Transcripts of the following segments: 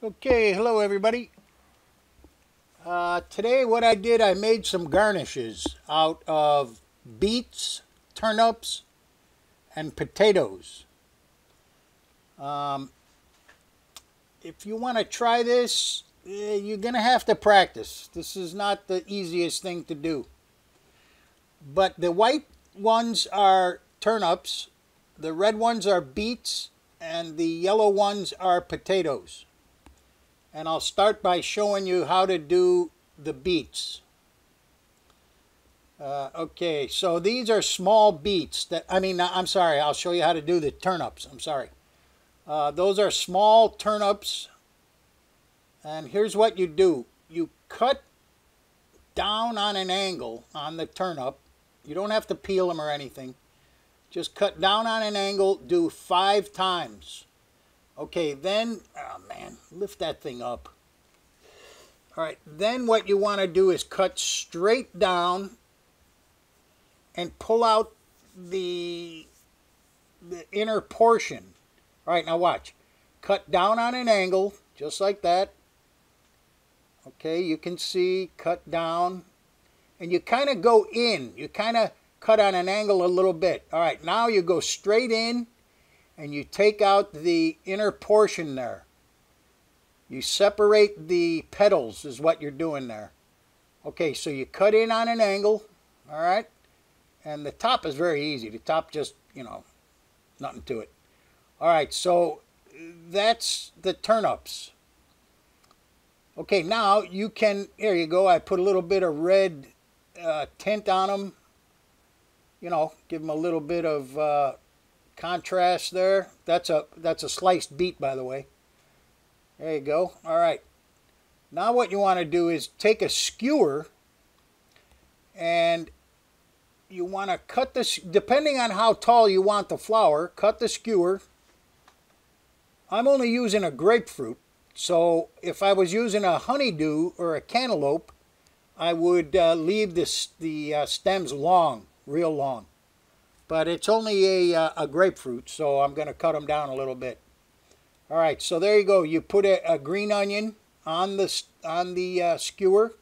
Okay, hello everybody. Today what I did, I made some garnishes out of beets, turnips, and potatoes. Um, if you want to try this, you're going to have to practice. This is not the easiest thing to do. But the white ones are turnips, the red ones are beets, and the yellow ones are potatoes. And I'll start by showing you how to do the beets. Okay, so these are small beets I'm sorry, I'll show you how to do the turnips. I'm sorry. Those are small turnips, and here's what you do. You cut down on an angle on the turnip. You don't have to peel them or anything. Just cut down on an angle, do 5 times. Okay, then, oh man, lift that thing up. All right, then what you want to do is cut straight down and pull out the inner portion. All right, now watch. Cut down on an angle, just like that. Okay, you can see, cut down. And you kind of go in. You kind of cut on an angle a little bit. All right, now you go straight in and you take out the inner portion there. You separate the petals is what you're doing there. Okay, so you cut in on an angle, all right? And the top is very easy. The top just, nothing to it. All right, so that's the turnips. Okay, now you can, here you go. I put a little bit of red tint on them. Give them a little bit of contrast there. That's a sliced beet, by the way. There you go. All right. Now what you want to do is take a skewer and you want to cut this, depending on how tall you want the flower, cut the skewer. I'm only using a grapefruit, so if I was using a honeydew or a cantaloupe, I would leave the stems long, real long. But it's only a grapefruit, so I'm going to cut them down a little bit. All right, so there you go. You put a green onion on the skewer,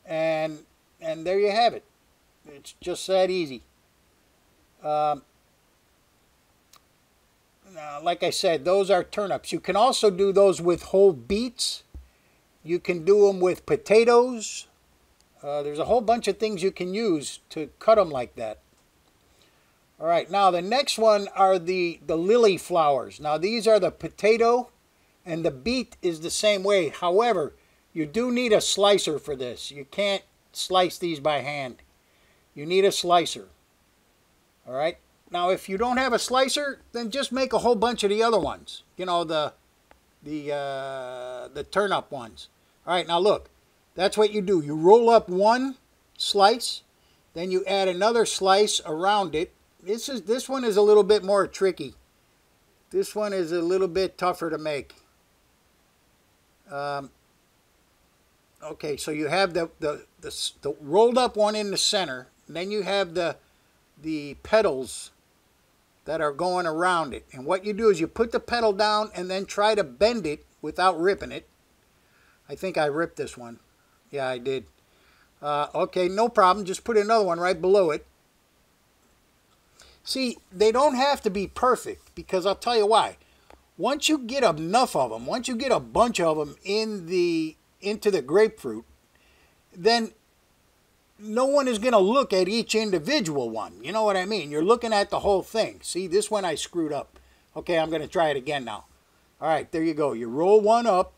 and there you have it. It's just that easy. Now, like I said, those are turnips. You can also do those with whole beets. You can do them with potatoes. There's a whole bunch of things you can use to cut them like that. All right, now the next one are the lily flowers. Now these are the potato, and the beet is the same way. However, you do need a slicer for this. You can't slice these by hand. You need a slicer. All right. Now if you don't have a slicer, then just make a whole bunch of the other ones. The turnip ones. All right. Now look, that's what you do. You roll up one slice, then you add another slice around it. This one is a little bit more tricky. This one is a little bit tougher to make. Okay, so you have the rolled up one in the center, and then you have the petals that are going around it. And what you do is you put the petal down and then try to bend it without ripping it. I think I ripped this one. Yeah, I did. Okay, no problem. Just put another one right below it. See, they don't have to be perfect, because I'll tell you why. Once you get enough of them, once you get a bunch of them into the grapefruit, then no one is going to look at each individual one. You know what I mean? You're looking at the whole thing. See, this one I screwed up. Okay, I'm going to try it again now. All right, there you go. You roll one up,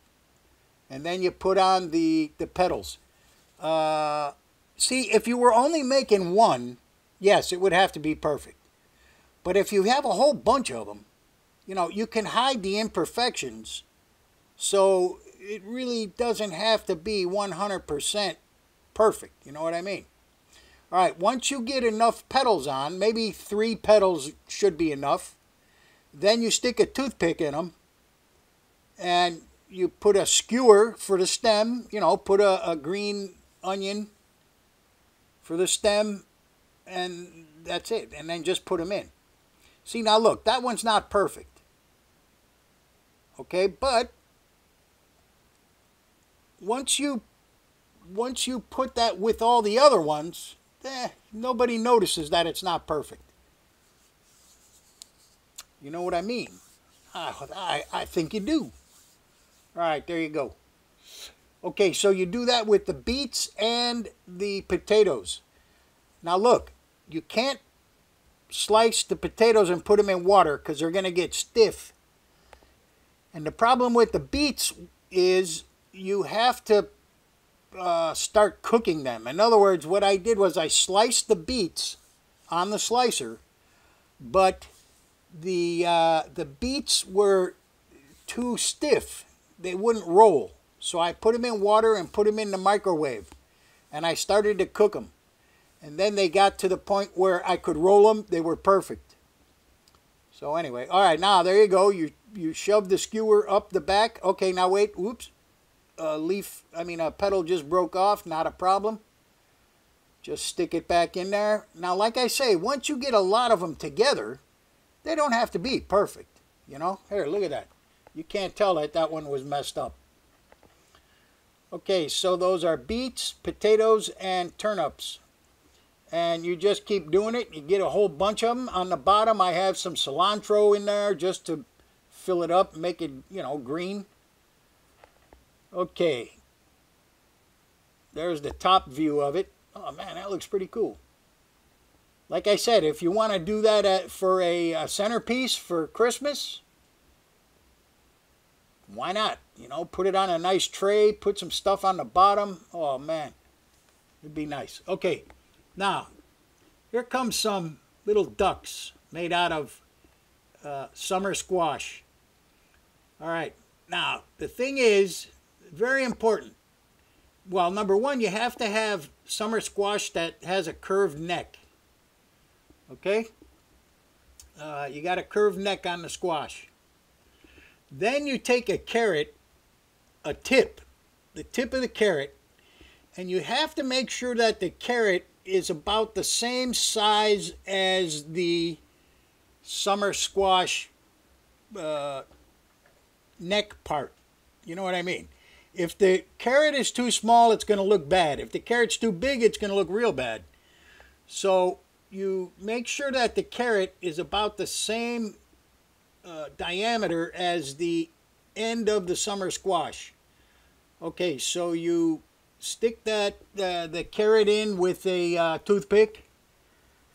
and then you put on the petals. See, if you were only making one, yes, it would have to be perfect. But if you have a whole bunch of them, you can hide the imperfections. So it really doesn't have to be 100% perfect. You know what I mean? All right, once you get enough petals on, maybe 3 petals should be enough. Then you stick a toothpick in them, and you put a skewer for the stem. Put a green onion for the stem, and that's it. And then just put them in. See, now look, that one's not perfect. Okay, but once you put that with all the other ones, nobody notices that it's not perfect. You know what I mean? I think you do. All right, there you go. Okay, so you do that with the beets and the potatoes. Now look, you can't slice the potatoes and put them in water because they're going to get stiff. And the problem with the beets is you have to start cooking them. In other words, what I did was I sliced the beets on the slicer, but the beets were too stiff. They wouldn't roll. So I put them in water and put them in the microwave. And I started to cook them. And then they got to the point where I could roll them. They were perfect. So anyway, all right, now there you go. You shove the skewer up the back. Okay, now wait. Whoops. A petal just broke off. Not a problem. Just stick it back in there. Now, like I say, once you get a lot of them together, they don't have to be perfect. You know? Here, look at that. You can't tell that that one was messed up. Okay, so those are beets, potatoes, and turnips. And you just keep doing it. You get a whole bunch of them. On the bottom, I have some cilantro in there just to fill it up, make it, green. Okay. There's the top view of it. Oh, man, that looks pretty cool. Like I said, if you want to do that for a centerpiece for Christmas, why not? Put it on a nice tray, put some stuff on the bottom. Oh, man, it'd be nice. Okay. Now, here comes some little ducks made out of summer squash. All right. Now, the thing is, very important. Well, number one, you have to have summer squash that has a curved neck. Okay? You got a curved neck on the squash. Then you take a carrot, the tip of the carrot, and you have to make sure that the carrot is about the same size as the summer squash neck part. You know what I mean? If the carrot is too small, it's going to look bad. If the carrot's too big, it's going to look real bad. So you make sure that the carrot is about the same diameter as the end of the summer squash. Okay, so you stick the carrot in with a toothpick,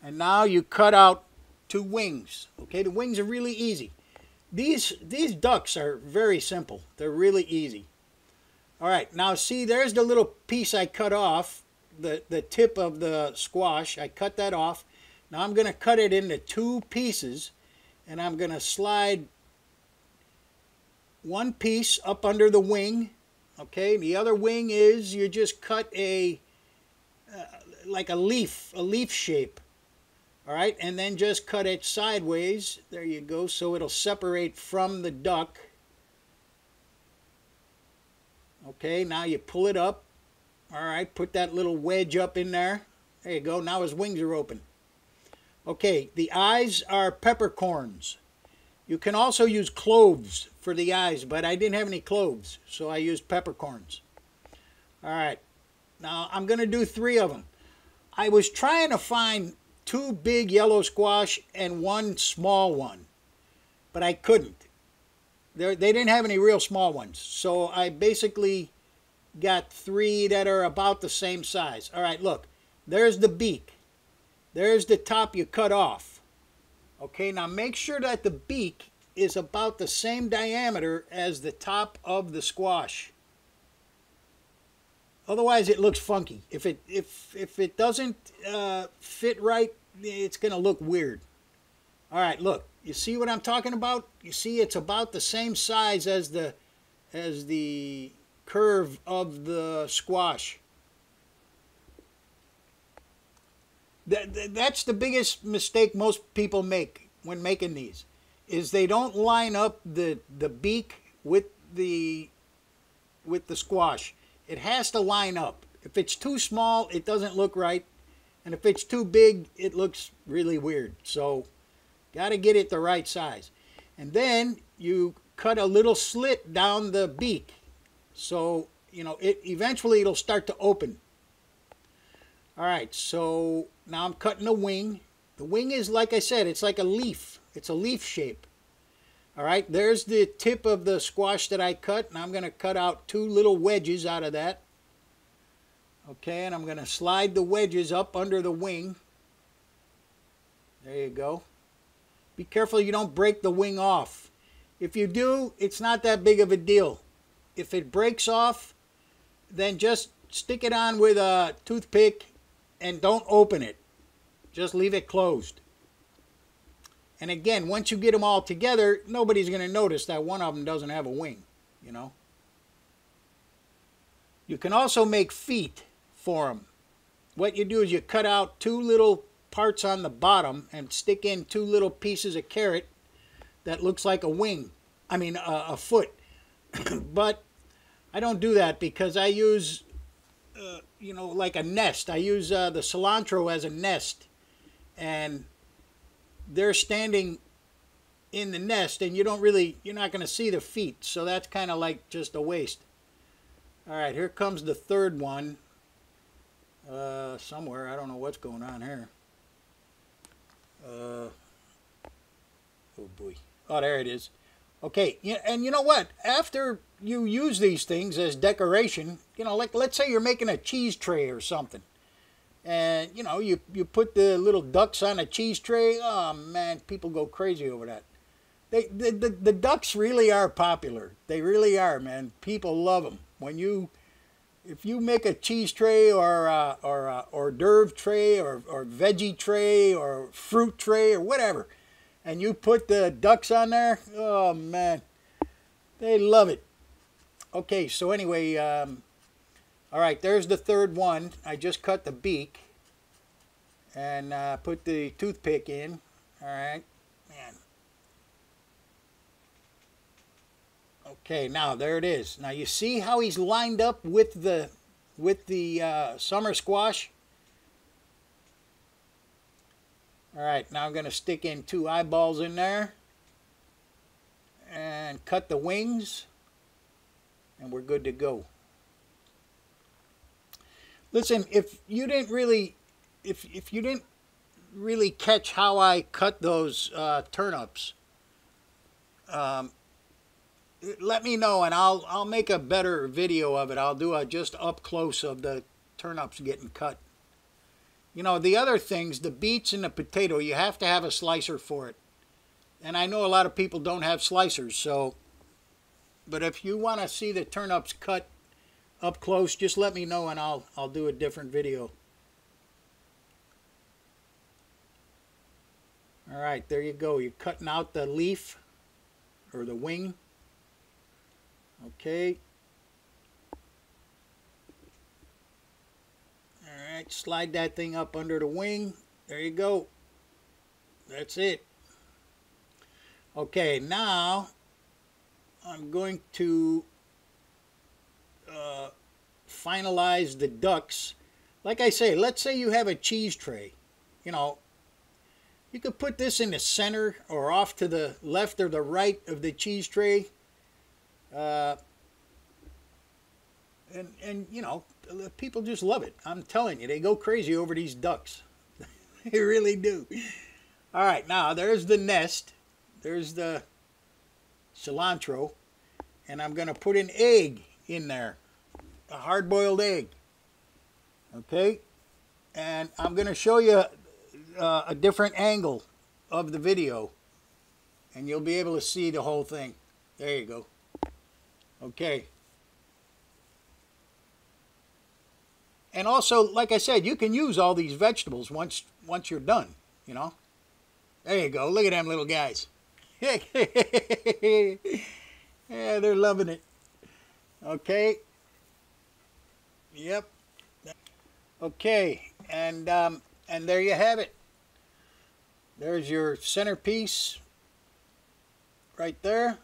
and now you cut out 2 wings. Okay, the wings are really easy. These ducks are very simple. They're really easy. All right, now see, there's the little piece I cut off, the tip of the squash. I cut that off. Now I'm going to cut it into 2 pieces, and I'm going to slide one piece up under the wing. Okay, the other wing is you just cut like a leaf shape. All right, and then just cut it sideways. There you go, so it'll separate from the duck. Okay, now you pull it up. All right, put that little wedge up in there. There you go, now his wings are open. Okay, the eyes are peppercorns. You can also use cloves for the eyes, but I didn't have any cloves, so I used peppercorns. All right, now I'm going to do 3 of them. I was trying to find 2 big yellow squash and 1 small one, but I couldn't. They didn't have any real small ones, so I basically got 3 that are about the same size. All right, look, there's the beak. There's the top you cut off. Okay, now make sure that the beak is about the same diameter as the top of the squash. Otherwise, it looks funky. If it doesn't fit right, it's going to look weird. All right, look. You see what I'm talking about? You see it's about the same size as the curve of the squash. That's the biggest mistake most people make when making these, is they don't line up the beak with the squash. It has to line up. If it's too small, it doesn't look right, and if it's too big, it looks really weird. So got to get it the right size. And then you cut a little slit down the beak so you know, eventually it'll start to open. All right, so now I'm cutting the wing. The wing is, like I said, it's like a leaf. It's a leaf shape. All right, there's the tip of the squash that I cut, and I'm going to cut out 2 little wedges out of that. Okay, and I'm going to slide the wedges up under the wing. There you go. Be careful you don't break the wing off. If you do, it's not that big of a deal. If it breaks off, then just stick it on with a toothpick and don't open it. Just leave it closed. And again, once you get them all together, nobody's going to notice that one of them doesn't have a wing, you know. You can also make feet for them. What you do is you cut out 2 little parts on the bottom and stick in 2 little pieces of carrot that looks like a wing. I mean, a foot. But I don't do that because I use, you know, like a nest. I use the cilantro as a nest. And they're standing in the nest, and you're not going to see the feet, so that's kind of like just a waste. All right, here comes the third one. Somewhere, I don't know what's going on here. Oh boy. Oh, there it is. Okay, yeah, and you know what? After you use these things as decoration, you know, like let's say you're making a cheese tray or something. And, you know, you put the little ducks on a cheese tray. Oh, man, people go crazy over that. The ducks really are popular. They really are, man. People love them. If you make a cheese tray or hors d'oeuvre tray or veggie tray or fruit tray or whatever, and you put the ducks on there, oh, man, they love it. Okay, so anyway, all right, there's the third one. I just cut the beak and put the toothpick in. All right, man. Okay, now there it is. Now you see how he's lined up with the summer squash? All right, now I'm going to stick in 2 eyeballs in there and cut the wings, and we're good to go. Listen, if you didn't really catch how I cut those turnips, let me know and I'll make a better video of it. I'll do a just up close of the turnips getting cut. You know, the other things, the beets and the potato, you have to have a slicer for it. And I know a lot of people don't have slicers, so, but if you want to see the turnips cut up close, just let me know and I'll do a different video. All right, there you go. You're cutting out the leaf or the wing. Okay. All right, slide that thing up under the wing. There you go. That's it. Okay, now I'm going to finalize the ducks. Like I say, let's say you have a cheese tray. You know, you could put this in the center or off to the left or the right of the cheese tray. And you know, people just love it. I'm telling you, they go crazy over these ducks. They really do. All right, now there's the nest. There's the cilantro. And I'm going to put an egg in there. A hard-boiled egg. Okay? And I'm going to show you a different angle of the video. And you'll be able to see the whole thing. There you go. Okay. And also, like I said, you can use all these vegetables once you're done, you know. There you go. Look at them little guys. Yeah, they're loving it. Okay. Yep. Okay, and there you have it. There's your centerpiece right there.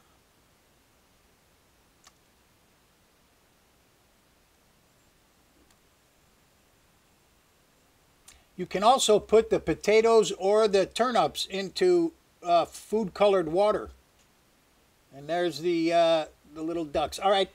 You can also put the potatoes or the turnips into food colored water. And there's the little ducks. All right.